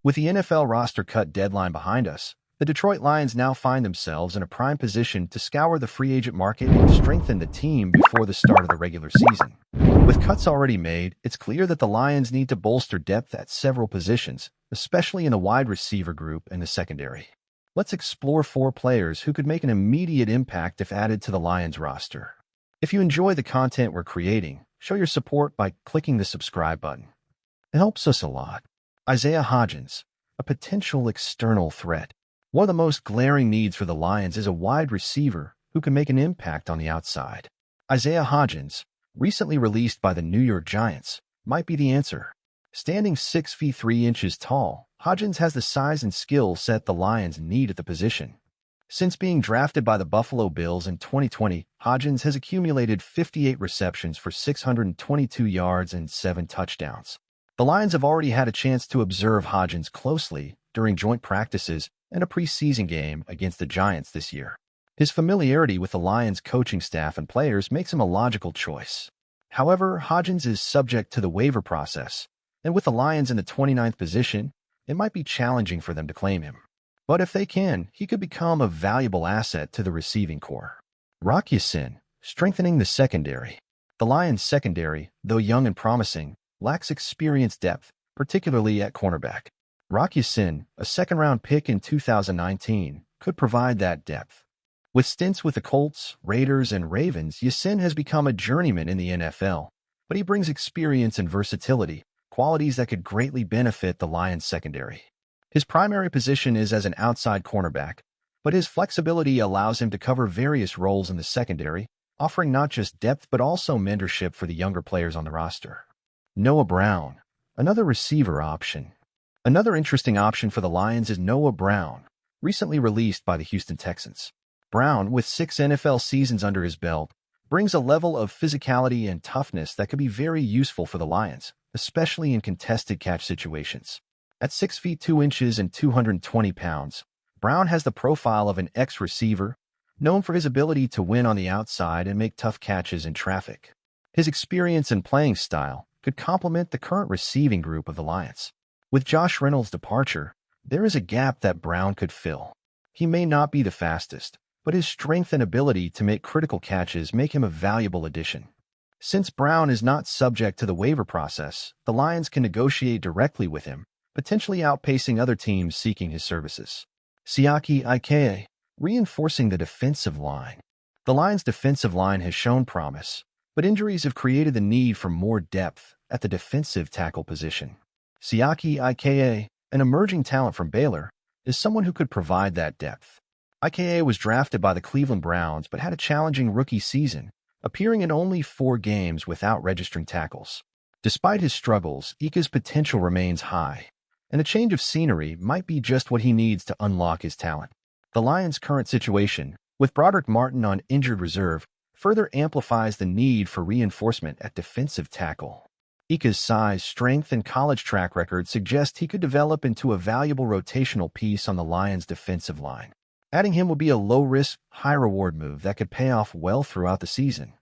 With the NFL roster cut deadline behind us, the Detroit Lions now find themselves in a prime position to scour the free agent market and strengthen the team before the start of the regular season. With cuts already made, it's clear that the Lions need to bolster depth at several positions, especially in the wide receiver group and the secondary. Let's explore 4 players who could make an immediate impact if added to the Lions roster. If you enjoy the content we're creating, show your support by clicking the subscribe button. It helps us a lot. Isaiah Hodgins, a potential external threat. One of the most glaring needs for the Lions is a wide receiver who can make an impact on the outside. Isaiah Hodgins, recently released by the New York Giants, might be the answer. Standing 6 feet 3 inches tall, Hodgins has the size and skill set the Lions need at the position. Since being drafted by the Buffalo Bills in 2020, Hodgins has accumulated 58 receptions for 622 yards and 7 touchdowns. The Lions have already had a chance to observe Hodgins closely during joint practices and a preseason game against the Giants this year. His familiarity with the Lions coaching staff and players makes him a logical choice. However, Hodgins is subject to the waiver process, and with the Lions in the 29th position, it might be challenging for them to claim him. But if they can, he could become a valuable asset to the receiving corps. Rock Ya-Sin, strengthening the secondary. The Lions' secondary, though young and promising, lacks experience depth, particularly at cornerback. Rock Ya-Sin, a second-round pick in 2019, could provide that depth. With stints with the Colts, Raiders, and Ravens, Ya-Sin has become a journeyman in the NFL, but he brings experience and versatility, qualities that could greatly benefit the Lions' secondary. His primary position is as an outside cornerback, but his flexibility allows him to cover various roles in the secondary, offering not just depth but also mentorship for the younger players on the roster. Noah Brown, another receiver option. Another interesting option for the Lions is Noah Brown, recently released by the Houston Texans. Brown, with 6 NFL seasons under his belt, brings a level of physicality and toughness that could be very useful for the Lions, especially in contested catch situations. At 6 feet 2 inches and 220 pounds, Brown has the profile of an ex-receiver, known for his ability to win on the outside and make tough catches in traffic. His experience and playing style could complement the current receiving group of the Lions. With Josh Reynolds' departure, there is a gap that Brown could fill. He may not be the fastest, but his strength and ability to make critical catches make him a valuable addition. Since Brown is not subject to the waiver process, the Lions can negotiate directly with him, potentially outpacing other teams seeking his services. Siaki Ike, reinforcing the defensive line. The Lions' defensive line has shown promise, but injuries have created the need for more depth at the defensive tackle position. Siaki Ike, an emerging talent from Baylor, is someone who could provide that depth. Ike was drafted by the Cleveland Browns but had a challenging rookie season, appearing in only 4 games without registering tackles. Despite his struggles, Ike's potential remains high, and a change of scenery might be just what he needs to unlock his talent. The Lions' current situation, with Broderick Martin on injured reserve, further amplifies the need for reinforcement at defensive tackle. Ike's size, strength, and college track record suggest he could develop into a valuable rotational piece on the Lions' defensive line. Adding him would be a low-risk, high-reward move that could pay off well throughout the season.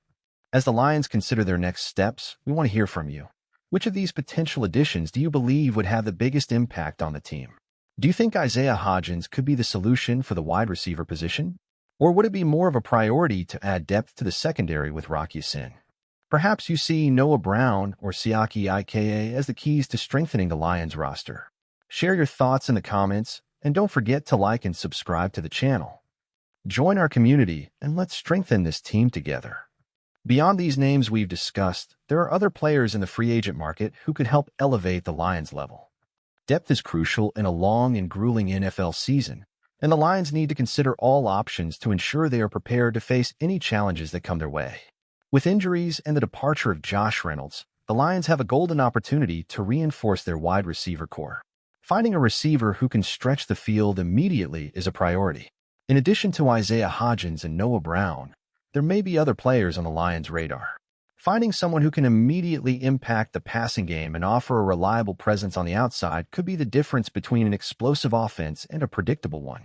As the Lions consider their next steps, we want to hear from you. Which of these potential additions do you believe would have the biggest impact on the team? Do you think Isaiah Hodgins could be the solution for the wide receiver position? Or would it be more of a priority to add depth to the secondary with Rock Ya-Sin? Perhaps you see Noah Brown or Siaki Ike as the keys to strengthening the Lions roster. Share your thoughts in the comments, and don't forget to like and subscribe to the channel. Join our community, and let's strengthen this team together. Beyond these names we've discussed, there are other players in the free agent market who could help elevate the Lions' level. Depth is crucial in a long and grueling NFL season, and the Lions need to consider all options to ensure they are prepared to face any challenges that come their way. With injuries and the departure of Josh Reynolds, the Lions have a golden opportunity to reinforce their wide receiver core. Finding a receiver who can stretch the field immediately is a priority. In addition to Isaiah Hodgins and Noah Brown, there may be other players on the Lions' radar. Finding someone who can immediately impact the passing game and offer a reliable presence on the outside could be the difference between an explosive offense and a predictable one.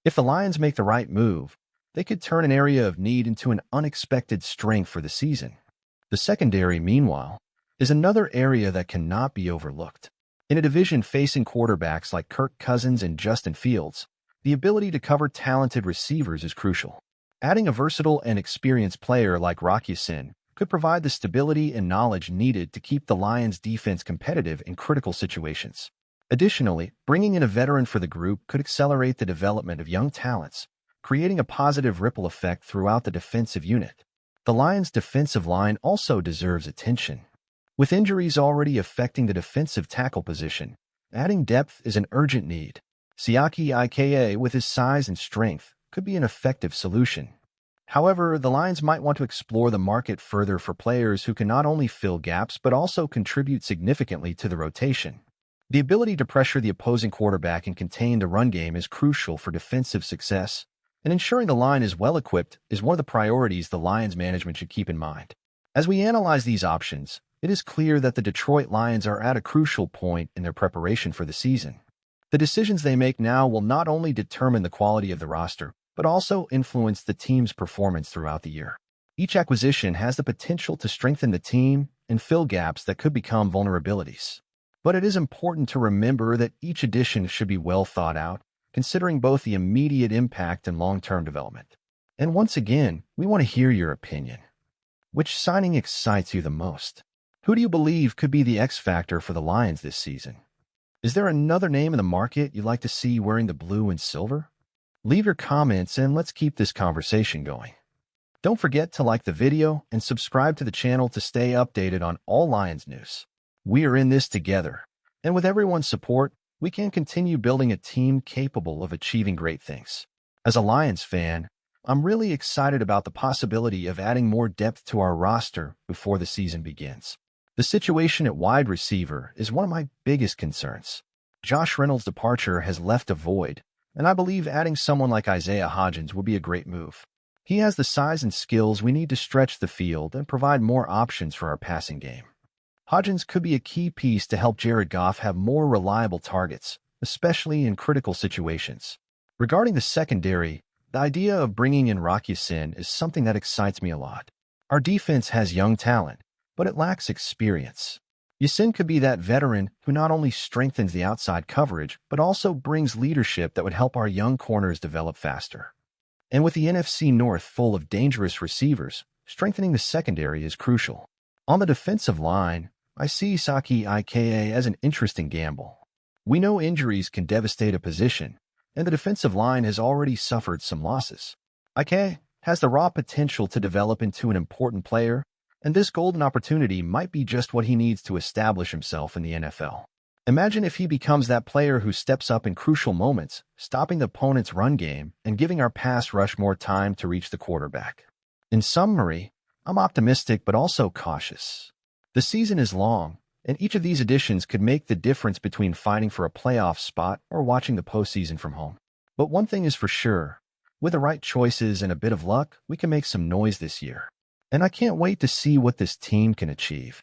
If the Lions make the right move, they could turn an area of need into an unexpected strength for the season. The secondary, meanwhile, is another area that cannot be overlooked. In a division facing quarterbacks like Kirk Cousins and Justin Fields, the ability to cover talented receivers is crucial. Adding a versatile and experienced player like Hodgins could provide the stability and knowledge needed to keep the Lions' defense competitive in critical situations. Additionally, bringing in a veteran for the group could accelerate the development of young talents, creating a positive ripple effect throughout the defensive unit. The Lions' defensive line also deserves attention. With injuries already affecting the defensive tackle position, adding depth is an urgent need. Siaki Ika, with his size and strength, could be an effective solution. However, the Lions might want to explore the market further for players who can not only fill gaps but also contribute significantly to the rotation. The ability to pressure the opposing quarterback and contain the run game is crucial for defensive success, and ensuring the line is well-equipped is one of the priorities the Lions management should keep in mind. As we analyze these options, it is clear that the Detroit Lions are at a crucial point in their preparation for the season. The decisions they make now will not only determine the quality of the roster, but also influence the team's performance throughout the year. Each acquisition has the potential to strengthen the team and fill gaps that could become vulnerabilities. But it is important to remember that each addition should be well thought out, considering both the immediate impact and long-term development. And once again, we want to hear your opinion. Which signing excites you the most? Who do you believe could be the X factor for the Lions this season? Is there another name in the market you'd like to see wearing the blue and silver? Leave your comments and let's keep this conversation going. Don't forget to like the video and subscribe to the channel to stay updated on all Lions news. We are in this together, and with everyone's support, we can continue building a team capable of achieving great things. As a Lions fan, I'm really excited about the possibility of adding more depth to our roster before the season begins. The situation at wide receiver is one of my biggest concerns. Josh Reynolds' departure has left a void, and I believe adding someone like Isaiah Hodgins would be a great move. He has the size and skills we need to stretch the field and provide more options for our passing game. Hodgins could be a key piece to help Jared Goff have more reliable targets, especially in critical situations. Regarding the secondary, the idea of bringing in Hodgins is something that excites me a lot. Our defense has young talent, but it lacks experience. Hodgins could be that veteran who not only strengthens the outside coverage, but also brings leadership that would help our young corners develop faster. And with the NFC North full of dangerous receivers, strengthening the secondary is crucial. On the defensive line, I see Siaki Ika as an interesting gamble. We know injuries can devastate a position, and the defensive line has already suffered some losses. Ika has the raw potential to develop into an important player, and this golden opportunity might be just what he needs to establish himself in the NFL. Imagine if he becomes that player who steps up in crucial moments, stopping the opponent's run game and giving our pass rush more time to reach the quarterback. In summary, I'm optimistic but also cautious. The season is long, and each of these additions could make the difference between fighting for a playoff spot or watching the postseason from home. But one thing is for sure, with the right choices and a bit of luck, we can make some noise this year. And I can't wait to see what this team can achieve.